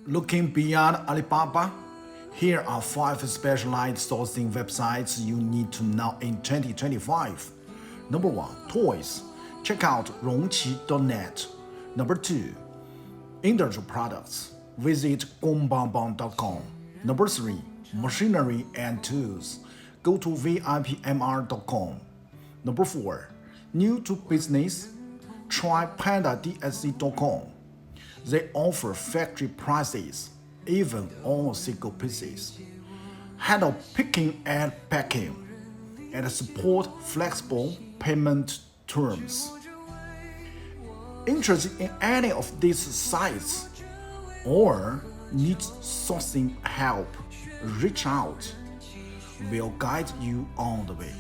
Looking beyond Alibaba, here are 5 specialized sourcing websites you need to know in 2025. Number 1. Toys. Check out rongqi.net. Number 2. Industrial products. Visit gongbangBang.com. Number 3. Machinery and tools. Go to vipmr.com. Number 4. New to business. Try pandadsc.com. They offer factory prices, even on single pieces. Handle picking and packing, and support flexible payment terms. Interested in any of these sites or need sourcing help? Reach out. We'll guide you on the way.